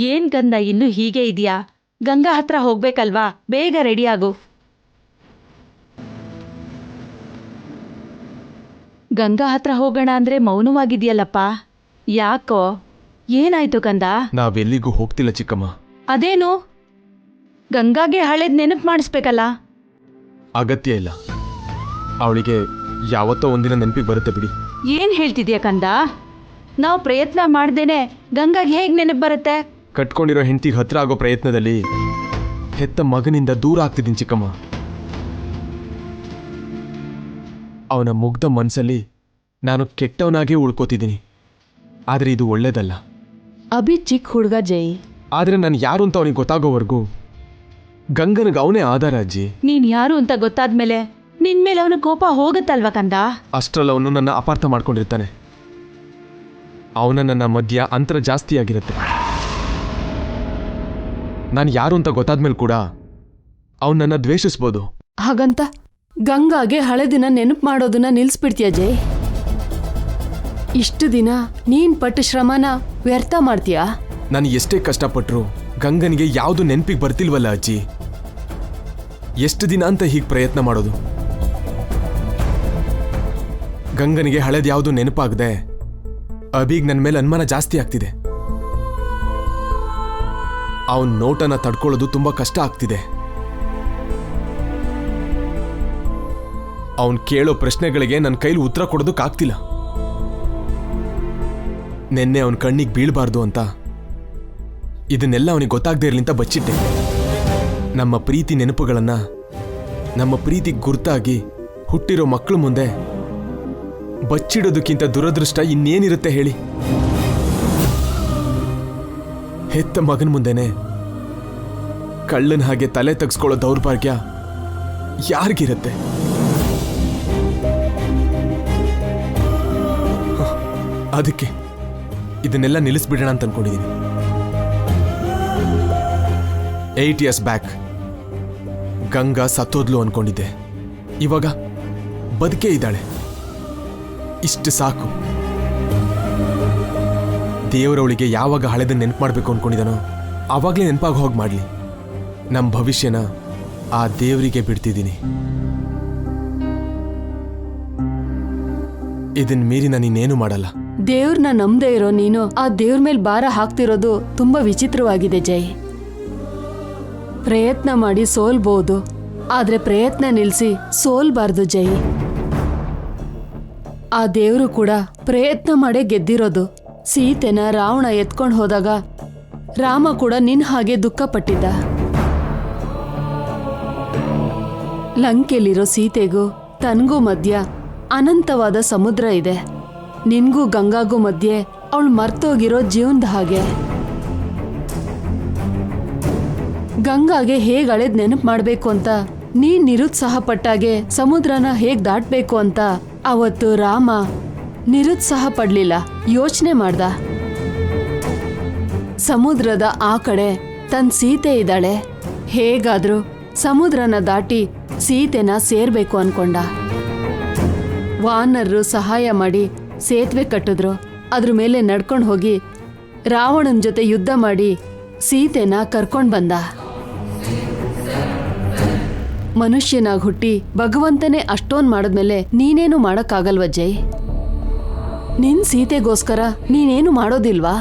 ಏನ್ ಗಂಧ ಇನ್ನೂ ಹೀಗೆ ಇದೆಯಾ? ಗಂಗಾ ಹತ್ರ ಹೋಗ್ಬೇಕಲ್ವಾ? ಬೇಗ ರೆಡಿ ಆಗು. ಗಂಗಾ ಹತ್ರ ಹೋಗೋಣ ಅಂದ್ರೆ ಮೌನವಾಗಿದೆಯಲ್ಲಪ್ಪ, ಯಾಕೋ? ಏನಾಯ್ತು ಕಂದ? ನಾವೆಲ್ಲಿಗೂ ಹೋಗ್ತಿಲ್ಲ ಚಿಕ್ಕಮ್ಮ. ಅದೇನು? ಗಂಗಾಗೆ ಹಳೇದ್ ನೆನಪು ಮಾಡಿಸ್ಬೇಕಲ್ಲ. ಅಗತ್ಯ ಇಲ್ಲ, ಅವಳಿಗೆ ಯಾವತ್ತೋ ಒಂದಿನ ನೆನಪಿಗೆ ಬರುತ್ತೆ ಬಿಡಿ. ಏನ್ ಹೇಳ್ತಿದ್ಯಾ ಕಂದ? ನಾವು ಪ್ರಯತ್ನ ಮಾಡ್ದೇನೆ ಗಂಗಾಗೆ ಹೇಗ್ ನೆನಪು ಬರುತ್ತೆ? ಕಟ್ಕೊಂಡಿರೋ ಹೆಂಡತಿಗೆ ಹತ್ರ ಆಗೋ ಪ್ರಯತ್ನದಲ್ಲಿ ಹೆತ್ತ ಮಗನಿಂದ ದೂರ ಆಗ್ತಿದ್ದೀನಿ ಚಿಕ್ಕಮ್ಮ. ಅವನ ಮುಗ್ಧ ಮನಸ್ಸಲ್ಲಿ ನಾನು ಕೆಟ್ಟವನಾಗೇ ಉಳ್ಕೋತಿದ್ದೀನಿ. ಆದರೆ ಇದು ಒಳ್ಳೇದಲ್ಲ. ಅಭಿ ಚಿಕ್ಕ ಹುಡುಗ ಜೈ. ಆದರೆ ನಾನು ಯಾರು ಅಂತ ಅವನಿಗೆ ಗೊತ್ತಾಗೋವರೆಗೂ ಗಂಗನಿಗೆ ಅವನೇ ಆಧಾರ ಅಜ್ಜಿ. ನೀನ್ ಯಾರು ಅಂತ ಗೊತ್ತಾದ್ಮೇಲೆ ನಿನ್ಮೇಲೆ ಅವನ ಕೋಪ ಹೋಗುತ್ತಲ್ವಾ ಕಂದ? ಅಷ್ಟರಲ್ಲಿ ಅವನು ನನ್ನ ಅಪಾರ್ಥ ಮಾಡ್ಕೊಂಡಿರ್ತಾನೆ. ಅವನ ನನ್ನ ಮಧ್ಯ ಅಂತರ ಜಾಸ್ತಿ ಆಗಿರುತ್ತೆ. ನಾನು ಯಾರು ಅಂತ ಗೊತ್ತಾದ್ಮೇಲೆ ಕೂಡ ಅವನು ನನ್ನ ದ್ವೇಷಿಸ್ಬೋದು. ಹಾಗಂತ ಗಂಗಾಗೆ ಹಳೆ ದಿನ ನೆನಪು ಮಾಡೋದನ್ನ ನಿಲ್ಲಿಸ್ಬಿಡ್ತೀಯ ಜೈ? ಇಷ್ಟು ದಿನ ನೀನ್ ಪಟ್ಟ ಶ್ರಮನ ವ್ಯರ್ಥ ಮಾಡ್ತೀಯಾ? ನಾನು ಎಷ್ಟೇ ಕಷ್ಟಪಟ್ಟರು ಗಂಗನಿಗೆ ಯಾವುದು ನೆನಪಿಗೆ ಬರ್ತಿಲ್ವಲ್ಲ ಅಜ್ಜಿ. ಎಷ್ಟು ದಿನ ಅಂತ ಹೀಗೆ ಪ್ರಯತ್ನ ಮಾಡೋದು? ಗಂಗನಿಗೆ ಹಳೆದು ಯಾವುದು ನೆನಪಾಗದೆ ಅಭಿಗ್ ನನ್ನ ಮೇಲೆ ಅನುಮಾನ ಜಾಸ್ತಿ ಆಗ್ತಿದೆ. ಅವನ ನೋಟನ ತಡ್ಕೊಳ್ಳೋದು ತುಂಬಾ ಕಷ್ಟ ಆಗ್ತಿದೆ. ಅವನ್ ಕೇಳೋ ಪ್ರಶ್ನೆಗಳಿಗೆ ನನ್ನ ಕೈಲಿ ಉತ್ತರ ಕೊಡೋದಕ್ಕಾಗ್ತಿಲ್ಲ. ನೆನ್ನೆ ಅವನ ಕಣ್ಣಿಗೆ ಬೀಳಬಾರ್ದು ಅಂತ ಇದನ್ನೆಲ್ಲ ಅವನಿಗೆ ಗೊತ್ತಾಗದೇ ಇರಲಿ ಅಂತ ಬಚ್ಚಿಟ್ಟೆ. ನಮ್ಮ ಪ್ರೀತಿ ನೆನಪುಗಳನ್ನ, ನಮ್ಮ ಪ್ರೀತಿ ಗುರ್ತಾಗಿ ಹುಟ್ಟಿರೋ ಮಕ್ಕಳ ಮುಂದೆ ಬಚ್ಚಿಡೋದಕ್ಕಿಂತ ದುರದೃಷ್ಟ ಇನ್ನೇನಿರುತ್ತೆ ಹೇಳಿ? ಹೆತ್ತ ಮಗನ ಮುಂದೆನೆ ಕಳ್ಳನ ಹಾಗೆ ತಲೆ ತಗ್ಸ್ಕೊಳ್ಳೋ ದೌರ್ಭಾಗ್ಯ ಯಾರಿಗಿರುತ್ತೆ? ಅದಕ್ಕೆ ಇದನ್ನೆಲ್ಲ ನಿಲ್ಲಿಸ್ಬಿಡೋಣ ಅಂತ ಅನ್ಕೊಂಡಿದ್ದೀನಿ. 8 years ಬ್ಯಾಕ್ ಗಂಗಾ ಸತ್ತೋದ್ಲು ಅನ್ಕೊಂಡಿದ್ದೆ. ಇವಾಗ ಬದುಕೇ ಇದ್ದಾಳೆ. ಇಷ್ಟು ಸಾಕು. ದೇವರವಳಿಗೆ ಯಾವಾಗ ಹಳೆದ ನೆನಪು ಮಾಡಬೇಕು ಅನ್ಕೊಂಡಿದ್ದಾನೋ ಆವಾಗಲೇ ನೆನಪಾಗಿ ಹೋಗಿ ಮಾಡಲಿ. ನಮ್ಮ ಭವಿಷ್ಯನ ಆ ದೇವರಿಗೆ ಬಿಡ್ತಿದ್ದೀನಿ. ಇದನ್ ಮೀರಿ ನಾನು ಇನ್ನೇನು ಮಾಡಲ್ಲ. ದೇವ್ರನ್ನ ನಂಬದೇ ಇರೋ ನೀನು ಆ ದೇವ್ರ ಮೇಲೆ ಭಾರ ಹಾಕ್ತಿರೋದು ತುಂಬಾ ವಿಚಿತ್ರವಾಗಿದೆ ಜೈ. ಪ್ರಯತ್ನ ಮಾಡಿ ಸೋಲ್ಬಹುದು, ಆದ್ರೆ ಪ್ರಯತ್ನ ನಿಲ್ಸಿ ಸೋಲ್ಬಾರ್ದು ಜೈ. ಆ ದೇವ್ರು ಕೂಡ ಪ್ರಯತ್ನ ಮಾಡೇ ಗೆದ್ದಿರೋದು. ಸೀತೆನ ರಾವಣ ಎತ್ಕೊಂಡು ಹೋದಾಗ ರಾಮ ಕೂಡ ನಿನ್ ಹಾಗೆ ದುಃಖ ಪಟ್ಟಿದ್ದ. ಲಂಕೆಲಿರೋ ಸೀತೆಗೂ ತನ್ಗೂ ಮಧ್ಯ ಅನಂತವಾದ ಸಮುದ್ರ ಇದೆ. ನಿನ್ಗೂ ಗಂಗಾಗೂ ಮಧ್ಯೆ ಅವಳು ಮರ್ತೋಗಿರೋ ಜೀವನದ ಹಾಗೆ. ಗಂಗಾಗೆ ಹೇಗ್ ಹಳೆದ್ ನೆನಪು ಮಾಡ್ಬೇಕು ಅಂತ ನೀನ್ ನಿರುತ್ಸಾಹ ಪಟ್ಟಾಗೆ ಸಮುದ್ರನ ಹೇಗ್ ದಾಟ್ಬೇಕು ಅಂತ ಅವತ್ತು ರಾಮ ನಿರುತ್ಸಾಹ ಪಡ್ಲಿಲ್ಲ, ಯೋಚನೆ ಮಾಡ್ದ. ಸಮುದ್ರದ ಆ ಕಡೆ ತನ್ ಸೀತೆ ಇದ್ದಾಳೆ, ಹೇಗಾದ್ರೂ ಸಮುದ್ರನ ದಾಟಿ ಸೀತೆನ ಸೇರ್ಬೇಕು ಅನ್ಕೊಂಡ. ವಾನರರು ಸಹಾಯ ಮಾಡಿ ಸೇತುವೆ ಕಟ್ಟಿದ್ರು. ಅದ್ರ ಮೇಲೆ ನಡ್ಕೊಂಡು ಹೋಗಿ ರಾವಣನ ಜೊತೆ ಯುದ್ಧ ಮಾಡಿ ಸೀತೆನ ಕರ್ಕೊಂಡ್ ಬಂದ. ಮನುಷ್ಯನಾಗಿ ಹುಟ್ಟಿ ಭಗವಂತನೇ ಅಷ್ಟೊಂದ್ ಮಾಡಿದ್ಮೇಲೆ ನೀನೇನು ಮಾಡಕ್ಕಾಗಲ್ವ ಜೈ? ನಿನ್ ಸೀತೆಗೋಸ್ಕರ ನೀನೇನು ಮಾಡೋದಿಲ್ವಾ?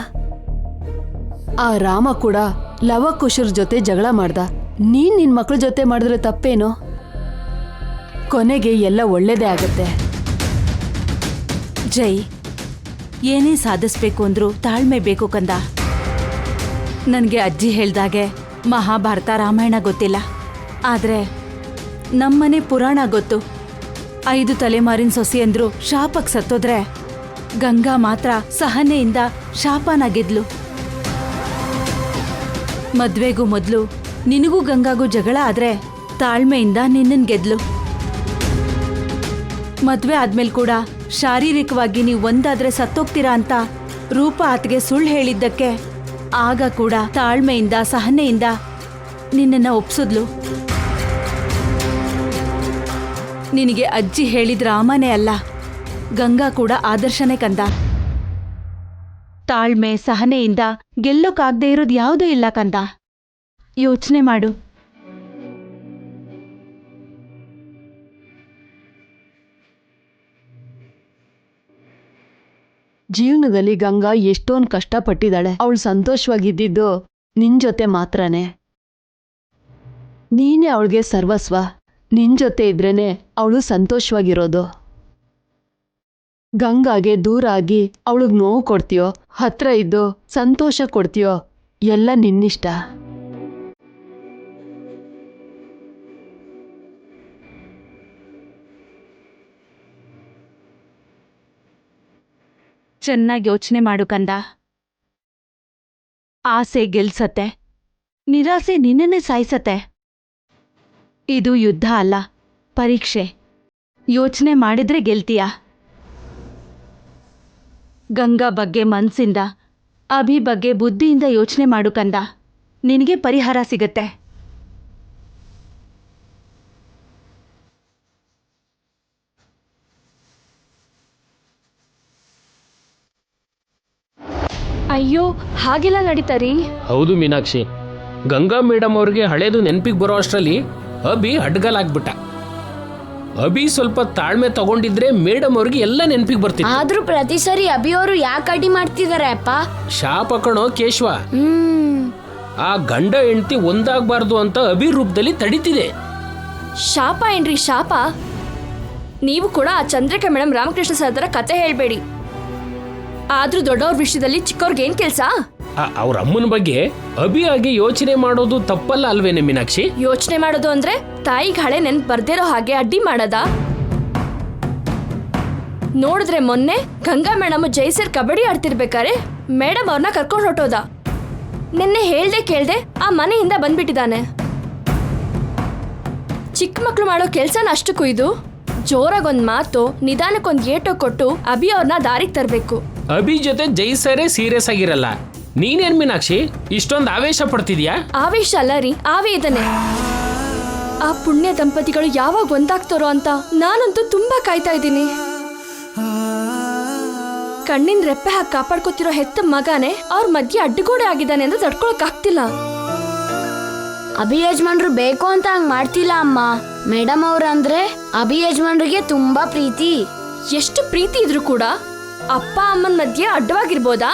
ಆ ರಾಮ ಕೂಡ ಲವಕುಶರ ಜೊತೆ ಜಗಳ ಮಾಡ್ದ. ನೀನ್ ನಿನ್ ಮಕ್ಳ ಜೊತೆ ಮಾಡಿದ್ರೆ ತಪ್ಪೇನೋ? ಕೊನೆಗೆ ಎಲ್ಲ ಒಳ್ಳೇದೇ ಆಗತ್ತೆ. ಜೈ, ಏನೇ ಸಾಧಿಸ್ಬೇಕು ಅಂದ್ರೂ ತಾಳ್ಮೆ ಬೇಕು ಕಂದ. ನನಗೆ ಅಜ್ಜಿ ಹೇಳ್ದಾಗೆ ಮಹಾಭಾರತ ರಾಮಾಯಣ ಗೊತ್ತಿಲ್ಲ, ಆದರೆ ನಮ್ಮನೆ ಪುರಾಣ ಗೊತ್ತು. 5 ತಲೆಮಾರಿನ ಸೊಸೆ ಅಂದ್ರು ಶಾಪಕ್ಕೆ ಸತ್ತೋದ್ರೆ ಗಂಗಾ ಮಾತ್ರ ಸಹನೆಯಿಂದ ಶಾಪನ ಗೆದ್ಲು. ಮದ್ವೆಗೂ ಮೊದಲು ನಿನಗೂ ಗಂಗಾಗೂ ಜಗಳ ಆದ್ರೆ ತಾಳ್ಮೆಯಿಂದ ನಿನ್ನನ್ ಗೆದ್ಲು. ಮದ್ವೆ ಆದ್ಮೇಲೆ ಕೂಡ ಶಾರೀರಿಕವಾಗಿ ನೀವು ಒಂದಾದ್ರೆ ಸತ್ತೋಗ್ತೀರಾ ಅಂತ ರೂಪ ಆತಗೆ ಸುಳ್ಳು ಹೇಳಿದ್ದಕ್ಕೆ ಆಗ ಕೂಡ ತಾಳ್ಮೆಯಿಂದ ಸಹನೆಯಿಂದ ನಿನ್ನನ್ನ ಒಪ್ಸಿದ್ಲು. ನಿನಗೆ ಅಜ್ಜಿ ಹೇಳಿದ ರಾಮನೇ ಅಲ್ಲ, ಗಂಗಾ ಕೂಡ ಆದರ್ಶನೇ ಕಂದ. ತಾಳ್ಮೆ ಸಹನೆಯಿಂದ ಗೆಲ್ಲೋಕಾಗ್ದೇ ಇರೋದು ಯಾವುದೂ ಇಲ್ಲ ಕಂದ. ಯೋಚನೆ ಮಾಡು. ಜೀವನದಲ್ಲಿ ಗಂಗಾ ಎಷ್ಟೊಂದು ಕಷ್ಟಪಟ್ಟಿದ್ದಾಳೆ. ಅವಳು ಸಂತೋಷವಾಗಿದ್ದಿದ್ದು ನಿನ್ ಜೊತೆ ಮಾತ್ರನೇ. ನೀನೇ ಅವಳಿಗೆ ಸರ್ವಸ್ವ. ನಿನ್ ಜೊತೆ ಇದ್ರೇನೆ ಅವಳು ಸಂತೋಷವಾಗಿರೋದು. ಗಂಗಾಗೆ ದೂರ ಆಗಿ ಅವಳಿಗೆ ನೋವು ಕೊಡ್ತೀಯೋ, ಹತ್ರ ಇದ್ದು ಸಂತೋಷ ಕೊಡ್ತೀಯೋ, ಎಲ್ಲ ನಿನ್ನಿಷ್ಟ. ಚೆನ್ನಾಗಿ ಯೋಚನೆ ಮಾಡು ಕಂದ. ಆಸೆ ಗೆಲ್ಸತ್ತೆ, ನಿರಾಸೆ ನಿನ್ನನ್ನೇ ಸಾಯಿಸತ್ತೆ. ಇದು ಯುದ್ಧ ಅಲ್ಲ, ಪರೀಕ್ಷೆ. ಯೋಚನೆ ಮಾಡಿದ್ರೆ ಗೆಲ್ತೀಯ. ಗಂಗಾ ಬಗ್ಗೆ ಮನ್ಸಿಂದ, ಅಭಿ ಬಗ್ಗೆ ಬುದ್ಧಿಯಿಂದ ಯೋಚನೆ ಮಾಡು ಕಂದ. ನಿನಗೆ ಪರಿಹಾರ ಸಿಗತ್ತೆ. ಅಯ್ಯೋ, ಹಾಗೆಲ್ಲ ನಡೀತಾರಿ? ಹೌದು ಮೀನಾಕ್ಷಿ, ಗಂಗಾ ಮೇಡಮ್ ಅವ್ರಿಗೆ ಹಳೇದು ನೆನಪಿಗೆ ಬರೋ ಅಷ್ಟರಲ್ಲಿ ಅಭಿ ಅಡ್ಗಲಾಗ್ಬಿಟ್ಟ. ಅಭಿ ಸ್ವಲ್ಪ ತಾಳ್ಮೆ ತಗೊಂಡಿದ್ರೆ ಮೇಡಮ್ ಅವ್ರಿಗೆ ಎಲ್ಲ ನೆನಪಿಗೆ ಬರ್ತಿತ್ತು. ಆದ್ರೂ ಪ್ರತಿ ಸರಿ ಅಭಿಯವರು ಯಾಕೆ ಅಡ್ಡಿ ಮಾಡ್ತಿದಾರೆ ಅಪ್ಪ? ಶಾಪ ಕಣೋ ಕೇಶವ. ಆ ಗಂಡ ಹೆಂಡತಿ ಒಂದಾಗಬಾರ್ದು ಅಂತ ಅಭಿ ರೂಪದಲ್ಲಿ ತಡಿತಿದೆ. ಶಾಪ ಏನ್ರಿ ಶಾಪ? ನೀವು ಕೂಡ ಆ ಚಂದ್ರಿಕಾ ಮೇಡಮ್ ರಾಮಕೃಷ್ಣ ಸರ್ ತರ ಕತೆ ಹೇಳ್ಬೇಡಿ. ಆದ್ರೂ ದೊಡ್ಡವ್ರ ವಿಷಯದಲ್ಲಿ ಚಿಕ್ಕವ್ರಿಗೆ ಏನ್ ಕೆಲ್ಸ? ಅವ್ರ ಅಮ್ಮನ ಬಗ್ಗೆ ಅಭಿ ಆಗಿ ಯೋಚನೆ ಮಾಡೋದು ತಪ್ಪಲ್ಲ ಅಲ್ವೇನೆ ಮೀನಾಕ್ಷಿ? ಯೋಚನೆ ಮಾಡೋದು ಅಂದ್ರೆ ತಾಯಿಗೆ ಹಳೆ ನೆನ್ಪು ಬರ್ದಿರೋ ಹಾಗೆ ಅಡ್ಡಿ ಮಾಡದ? ನೋಡಿದ್ರೆ ಮೊನ್ನೆ ಗಂಗಾ ಮೇಡಮ್ ಜೈಸರ್ ಕಬಡ್ಡಿ ಆಡ್ತಿರ್ಬೇಕಾರೆ ಮೇಡಮ್ ಅವ್ರನ್ನ ಕರ್ಕೊಂಡು ಹೊಟ್ಟೋದ. ನಿನ್ನೆ ಹೇಳ್ದೆ ಕೇಳ್ದೆ ಆ ಮನೆಯಿಂದ ಬಂದ್ಬಿಟ್ಟಿದ್ದಾನೆ. ಚಿಕ್ಕ ಮಕ್ಳು ಮಾಡೋ ಕೆಲ್ಸನ ಅಷ್ಟಕ್ಕೂ ಇದು. ಜೋರಾಗೊಂದ್ ಮಾತು, ನಿಧಾನಕ್ಕೊಂದ್ ಏಟೋ ಕೊಟ್ಟು ಅಭಿ ಅವ್ರನ್ನ ದಾರಿಗೆ ತರಬೇಕು. ಅಭಿ ಜೊತೆ ಜೈಸರೇ ಸೀರಿಯಸ್ ಆಗಿರಲ್ಲ. ನೀನೇನ್ ಮೀನಾಕ್ಷಿ ಇಷ್ಟೊಂದು ಆವೇಶ ಪಡ್ತಿದ್ಯಾ? ಆವೇಶ ಅಲ್ಲ ರೀ, ಆವೇದನೆ. ಆ ಪುಣ್ಯ ದಂಪತಿಗಳು ಯಾವಾಗ ಒಂದಾಗ್ತಾರೋ ಅಂತ ನಾನಂತೂ ತುಂಬಾ ಕಾಯ್ತಾ ಇದ್ದೀನಿ. ಕಣ್ಣಿನ ರೆಪ್ಪೆ ಹಾಕಿ ಕಾಪಾಡ್ಕೊತಿರೋ ಹೆತ್ತ ಮಗನೇ ಅವ್ರ ಮಧ್ಯೆ ಅಡ್ಡಗೋಡೆ ಆಗಿದ್ದಾನೆ ಅಂತ ತಡ್ಕೊಳಕ್ ಆಗ್ತಿಲ್ಲ. ಅಭಿ ಯಜಮಾನ್ರು ಬೇಕು ಅಂತ ಹಂಗ್ ಮಾಡ್ತಿಲ್ಲ ಅಮ್ಮ. ಮೇಡಮ್ ಅವ್ರಂದ್ರೆ ಅಭಿ ಯಜಮಾನ್ರಿಗೆ ತುಂಬಾ ಪ್ರೀತಿ. ಎಷ್ಟು ಪ್ರೀತಿ ಇದ್ರು ಕೂಡ ಅಪ್ಪ ಅಮ್ಮನ ಮಧ್ಯೆ ಅಡ್ಡವಾಗಿರ್ಬೋದಾ?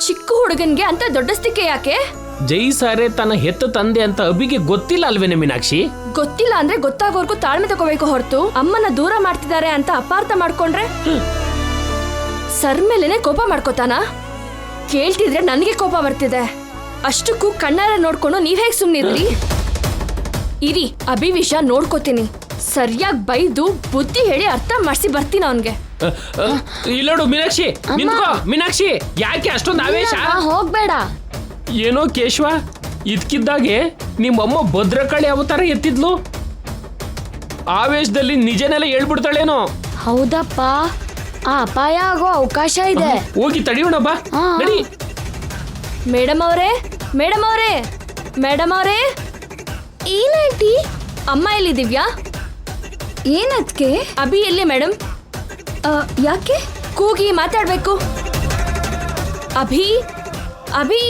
ಚಿಕ್ಕ ಹುಡುಗನ್ಗೆ ಅಂತ ದೊಡ್ಡಸ್ತಿಕೆ ಯಾಕೆ? ಜೈಸಾರೆ ತನ್ನ ಹೆತ್ತ ತಂದೆ ಅಂತ ಅಭಿಗೆ ಗೊತ್ತಿಲ್ಲ ಅಲ್ವೇನೆ ಮೀನಾಕ್ಷಿ? ಗೊತ್ತಿಲ್ಲ ಅಂದ್ರೆ ಗೊತ್ತಾಗೋರ್ಗೂ ತಾಳ್ಮೆ ತಗೋಬೇಕು ಹೊರತು ಅಮ್ಮನ ದೂರ ಮಾಡ್ತಿದ್ದಾರೆ ಅಂತ ಅಪಾರ್ಥ ಮಾಡ್ಕೊಂಡ್ರೆ ಸರ್ ಮೇಲೆನೆ ಕೋಪ ಮಾಡ್ಕೋತಾನ? ಕೇಳ್ತಿದ್ರೆ ನನಗೆ ಕೋಪ ಬರ್ತಿದೆ. ಅಷ್ಟಕ್ಕೂ ಕಣ್ಣಾರ ನೋಡ್ಕೊಂಡು ನೀವ್ ಹೇಗ್ ಸುಮ್ನಿರ್ಲಿ? ಇರಿ, ಅಭಿ ವಿಷಯ ನೋಡ್ಕೋತೀನಿ. ಸರಿಯಾಗಿ ಬೈದು ಬುದ್ಧಿ ಹೇಳಿ ಅರ್ಥ ಮಾಡಿಸಿ ಬರ್ತೀನಿ ಅವನ್ಗೆ. ಇಲ್ಲೋಡು ಮೀನಾಕ್ಷಿ, ನಿಂತ್ಕೋ. ಮೀನಾಕ್ಷಿ, ಯಾಕೆ ಅಷ್ಟೊಂದು ಆವೇಶ? ಹೋಗ್ಬೇಡ. ಏನೋ ಕೇಶವ, ಇದ್ಕಿದ್ದಾಗೆ ನಿಮ್ಮಮ್ಮ ಭದ್ರಕಾಳಿ ಅವತಾರ ಎತ್ತಿದ್ಲು. ಆವೇಶದಲ್ಲಿ ನಿಜನೆಲ್ಲ ಹೇಳ್ಬಿಡ್ತಾಳೇನೋ. ಹೌದಪ್ಪ, ಆ ಅಪಾಯ ಆಗೋ ಅವಕಾಶ ಇದೆ. ಹೋಗಿ ತಡಿಯೋಣ ಬಾ, ನಡಿ. ಮೇಡಮ್ ಅವರೇ, ಮೇಡಮ್ ಅವರೇ, ಮೇಡಮ್ ಅವರೇ. ಏನಾಯ್ತಿ? ಅಮ್ಮ ಎಲ್ಲಿ ದಿವ್ಯಾ? ಏನದ್ಕೆ? ಅಭಿ ಎಲ್ಲಿ ಮೇಡಮ್? ಯಾಕೆ? ಕೂಗಿ ಮಾತಾಡ್ಬೇಕು. ಅಭಿ, ಅಭಿ.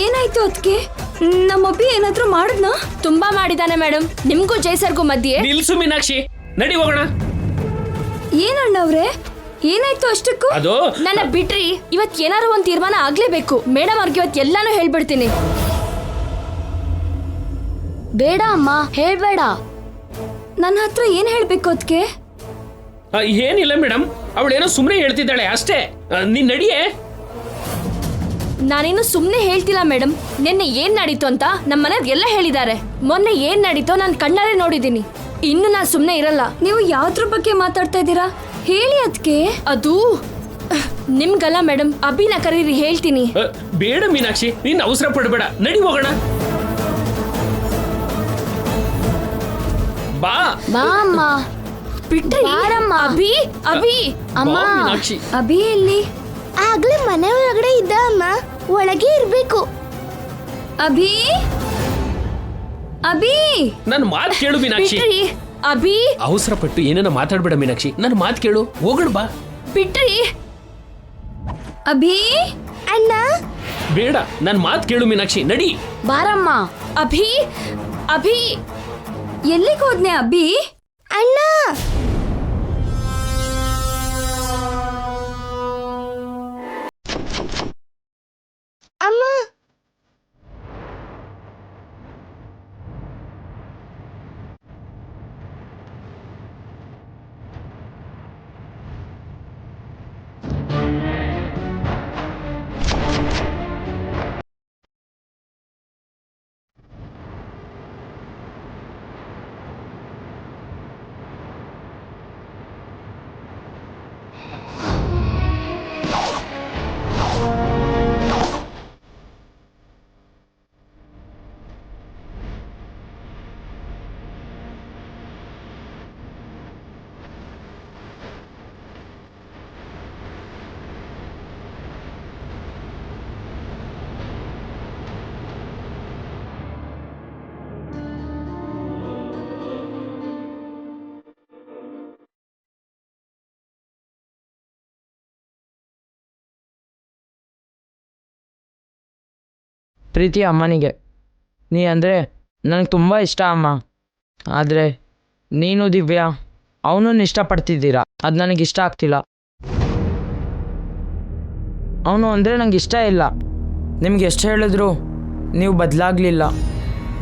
ಏನಾಯ್ತು ಅದಕ್ಕೆ? ನಮ್ಮ ಅಭಿ ಏನಾದ್ರೂ ಮಾಡಿದ್ನಾ? ತುಂಬಾ ಮಾಡಿದಾನೆ ಮೇಡಮ್. ನಿಮ್ಗೂ ಜೈಸರ್ಗೂ ಮಧ್ಯೆ. ನಿಲ್ಸು ಮೀನಾಕ್ಷಿ, ನಡಿ ಹೋಗೋಣ. ಏನಣ್ಣವ್ರೆ, ಏನಾಯ್ತು ಅಷ್ಟಕ್ಕೂ? ಅದು ನನ್ನ ಬಿಟ್ರಿ. ಇವತ್ ಏನಾರು ಒಂದ್ ತೀರ್ಮಾನ ಆಗ್ಲೇಬೇಕು. ಮೇಡಮ್ ಅವ್ರಿಗೆ ಇವತ್ತು ಎಲ್ಲಾನು ಹೇಳ್ಬಿಡ್ತೀನಿ. ಬೇಡ ಅಮ್ಮ, ಹೇಳ್ಬೇಡ. ನನ್ನ ಹತ್ರ ಏನ್ ಹೇಳ್ಬೇಕು ಅದಕ್ಕೆ? ಏನಿಲ್ಲ ಮೇಡಮ್, ಅವಳೇನೋ ಸುಮ್ಮನೆ ಹೇಳ್ತಿದ್ದಾಳೆ ಅಷ್ಟೇ. ನೀನ್ ನಡಿಯೇ. ನಾನೇನು ಸುಮ್ನೆ ಹೇಳ್ತಿಲ್ಲ ಮೇಡಮ್. ನಿನ್ನೆ ಏನ್ ನಡೀತು ಅಂತ ನಮ್ಮ ಮನೆಯವ್ರು ಎಲ್ಲ ಹೇಳಿದ್ದಾರೆ. ಮೊನ್ನೆ ಏನ್ ನಡೀತೋ ನಾನು ಕಣ್ಣಾರೆ ನೋಡಿದ್ದೀನಿ. ಇನ್ನು ನಾನು ಸುಮ್ನೆ ಇರಲ್ಲ. ನೀವು ಯಾವ್ದ್ರ ಬಗ್ಗೆ ಮಾತಾಡ್ತಾ ಇದ್ದೀರಾ? ಹೇಳಿ ಅದಕ್ಕೆ. ಅದು ನಿಮ್ಗಲ್ಲ ಮೇಡಮ್, ಅಭಿನ ಕರೀರಿ, ಹೇಳ್ತೀನಿ. ಬೇಡ ಮೀನಾಕ್ಷಿ, ನೀನ್ ಅವಸರ ಪಡಬೇಡ, ನಡಿ ಹೋಗೋಣ. ಬಾ ಬಾ ಅಮ್ಮ. ಬಿಟ್ರಿ. ಬಾರಮ್ಮ. ಅಭಿ, ಅಭಿ. ಅಮ್ಮ, ಬಾ ಮೀನಾಕ್ಷಿ. ಅಭಿ ಎಲ್ಲಿ? ಆಗ್ಲೇ ಮನೆ ಒಳಗಡೆ ಇದ್ದ ಅಮ್ಮ, ಒಳಗೆ ಇರ್ಬೇಕು. ಅಭಿ, ಅಭಿ. ನನ್ನ ಮಾತು ಕೇಳು ಮೀನಾಕ್ಷಿ. ಬಿಟ್ರಿ. ಅಭಿ. ಅವಸರ ಪಟ್ಟು ಏನೇನ ಮಾತಾಡ್ಬೇಡ ಮೀನಾಕ್ಷಿ, ನನ್ನ ಮಾತು ಕೇಳು, ಹೋಗೋಣ ಬಾ. ಬಿಟ್ರಿ. ಅಭಿ ಅಣ್ಣ ಬೇಡ ನನ್ನ ಮಾತು ಕೇಳು ಮೀನಾಕ್ಷಿ, ನಡಿ. ಬಾರಮ್ಮ. ಅಭಿ ಅಭಿ ಎಲ್ಲಿಗೆ ಹೋದ್ನೆ ಅಭಿ? ಅಣ್ಣ ಅಮ್ಮ ಪ್ರೀತಿ ಅಮ್ಮನಿಗೆ ನೀ ಅಂದರೆ ನನಗೆ ತುಂಬ ಇಷ್ಟ ಅಮ್ಮ. ಆದರೆ ನೀನು ದಿವ್ಯಾ ಅವನನ್ನು ಇಷ್ಟಪಡ್ತಿದ್ದೀರಾ, ಅದು ನನಗೆ ಇಷ್ಟ ಆಗ್ತಿಲ್ಲ. ಅವನು ಅಂದರೆ ನನಗೆ ಇಷ್ಟ ಇಲ್ಲ. ನಿಮ್ಗೆ ಎಷ್ಟು ಹೇಳಿದ್ರು ನೀವು ಬದಲಾಗಲಿಲ್ಲ.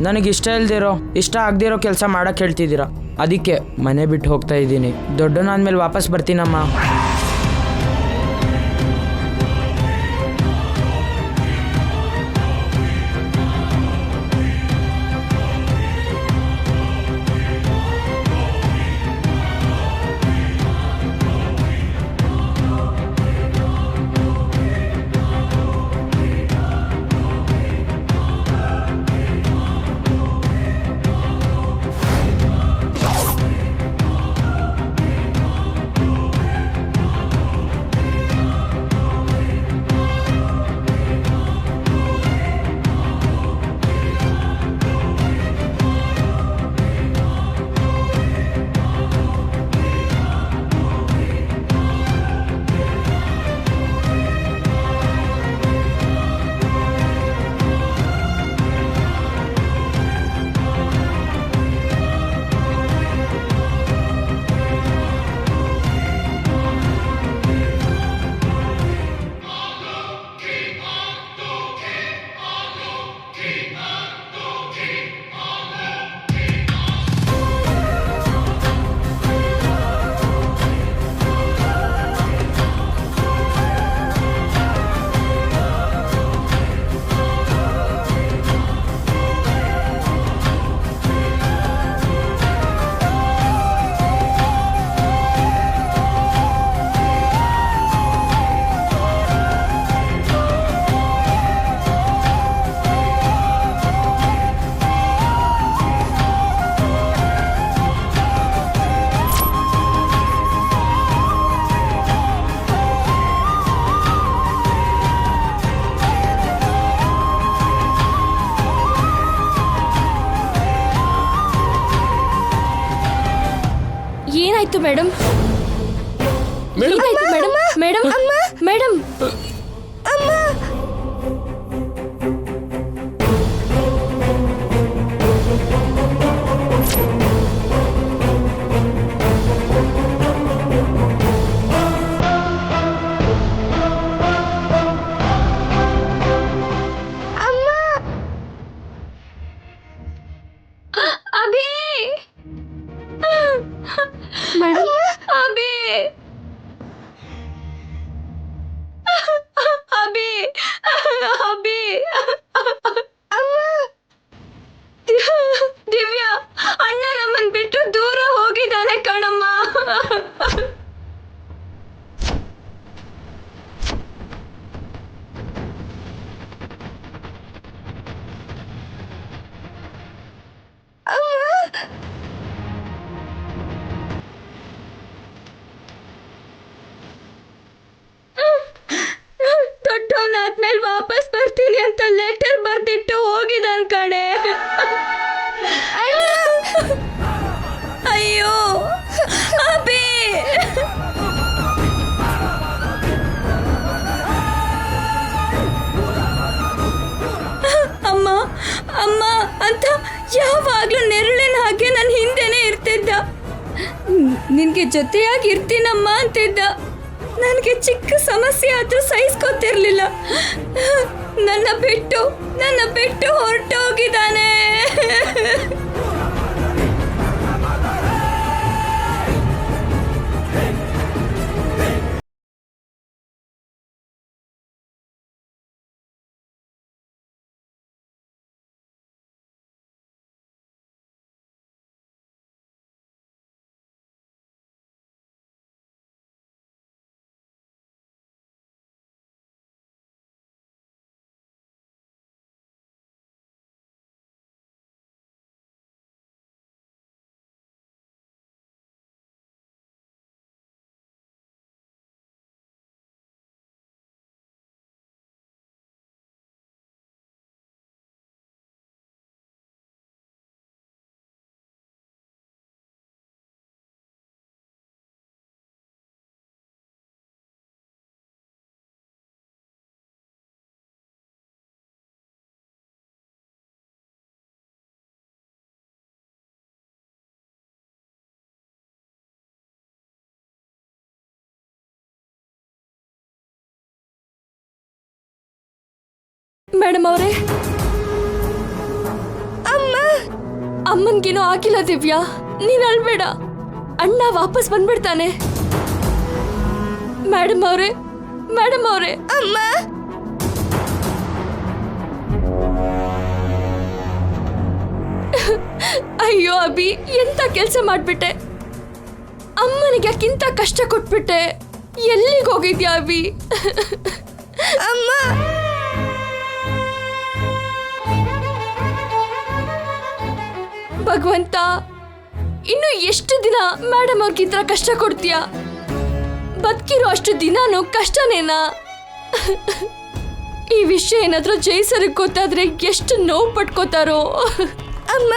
ನನಗಿಷ್ಟ ಇಲ್ದಿರೋ, ಇಷ್ಟ ಆಗದಿರೋ ಕೆಲಸ ಮಾಡೋಕ್ಕೆ ಹೇಳ್ತಿದ್ದೀರಾ. ಅದಕ್ಕೆ ಮನೆ ಬಿಟ್ಟು ಹೋಗ್ತಾ ಇದ್ದೀನಿ. ದೊಡ್ಡನಾದ್ಮೇಲೆ ವಾಪಸ್ ಬರ್ತೀನಮ್ಮ. ಏನಾಯ್ತು ಮೇಡಮ್? ಏನಾಯ್ತು madam? Madam madam Abhi madam Abhi Abhi Abhi Divya ಅಣ್ಣ ನಮ್ಮನ್ ಬಿಟ್ಟು ದೂರ ಹೋಗಿದ್ದಾನೆ ಕಣಮ್ಮ. ದೊಡ್ಡವನಾದ್ಮೇಲೆ ವಾಪಸ್ ಬರ್ತೀನಿ ಅಂತ ಲೆಟರ್ ಬರ್ದಿಟ್ಟು ಹೋಗಿದ್ದಾನ ಕಣೆ. ಅಯ್ಯೋ ಅಭಿ ನಿನ್ಗೆ ಜೊತೆಯಾಗಿ ಇರ್ತೀನಮ್ಮ ಅಂತಿದ್ದ. ನನಗೆ ಚಿಕ್ಕ ಸಮಸ್ಯೆ ಆದ್ರೂ ಸಹಿಸ್ಕೊತಿರ್ಲಿಲ್ಲ. ನನ್ನ ಬಿಟ್ಟು ಹೊರಟೋಗಿದ್ದಾನೆ. ಮೇಡಮ್ ಅವರೇ, ಅಮ್ಮನ್ಗೇನೋ ಆಗಿಲ್ಲ ದಿವ್ಯಾ, ನೀನ್ ಅಳ್ಬೇಡ. ಅಣ್ಣ ವಾಪಸ್ ಬಂದ್ಬಿಡ್ತಾನೆ. ಮೇಡಮ್ ಅವರೇ, ಅಮ್ಮ. ಅಯ್ಯೋ ಅಭಿ, ಎಂತ ಕೆಲಸ ಮಾಡ್ಬಿಟ್ಟೆ. ಅಮ್ಮನಿಗೆ ಯಾಕಿಂತ ಕಷ್ಟ ಕೊಟ್ಬಿಟ್ಟೆ. ಎಲ್ಲಿಗೆ ಹೋಗಿದ್ಯಾ ಅಭಿ? ಅಮ್ಮ. ಭಗವಂತ, ಇನ್ನು ಎಷ್ಟು ದಿನ ಮೇಡಮ್ ಅವ್ರಿಗೆ ಈ ಥರ ಕಷ್ಟ ಕೊಡ್ತೀಯ? ಬದುಕಿರೋ ಅಷ್ಟು ದಿನಾನು ಕಷ್ಟನೇನಾ? ಈ ವಿಷಯ ಏನಾದ್ರೂ ಜೈಸರಿಗೆ ಗೊತ್ತಾದ್ರೆ ಎಷ್ಟು ನೋವು ಪಟ್ಕೋತಾರೋ. ಅಮ್ಮ.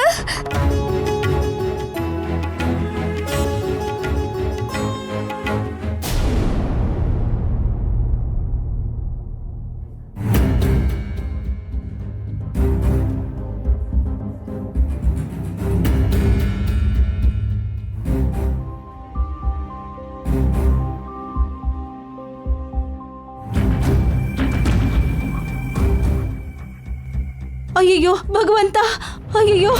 ಅಯ್ಯಯ್ಯೋ ಭಗವಂತ, ಅಯ್ಯಯ್ಯೋ.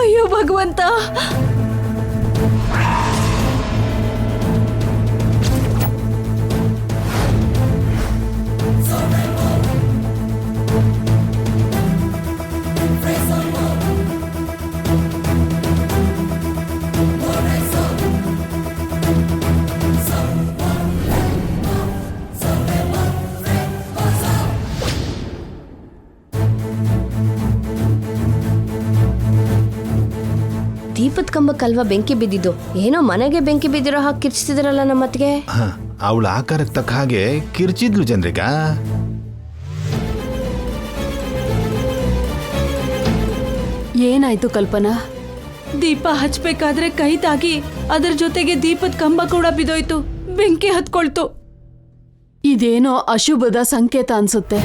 ಅಯ್ಯೋ ಭಗವಂತ. ದೀಪದ ಕಂಬಕ್ಕಲ್ವಾ ಬೆಂಕಿ ಬಿದ್ದಿದ್ದು? ಏನೋ ಮನೆಗೆ ಬೆಂಕಿ ಬಿದ್ದಿರೋ ಹಾಗೆ ಕಿರ್ಚಿತಿದ್ರಲ್ಲ ನಮ್ಮತ್ತಿಗೆ. ಅವಳ ಆಕಾರಕ್ಕೆ ತಕ್ಕ ಹಾಗೆ ಕಿರ್ಚಿದ್ಲು ಚಂದ್ರಿಕಾ. ಏನಾಯ್ತು ಕಲ್ಪನಾ? ದೀಪ ಹಚ್ಬೇಕಾದ್ರೆ ಕೈ ತಾಗಿ ಅದರ ಜೊತೆಗೆ ದೀಪದ ಕಂಬ ಕೂಡ ಬಿದ್ದೋಯ್ತು, ಬೆಂಕಿ ಹತ್ಕೊಳ್ತು. ಇದೇನೋ ಅಶುಭದ ಸಂಕೇತ ಅನ್ಸುತ್ತೆ.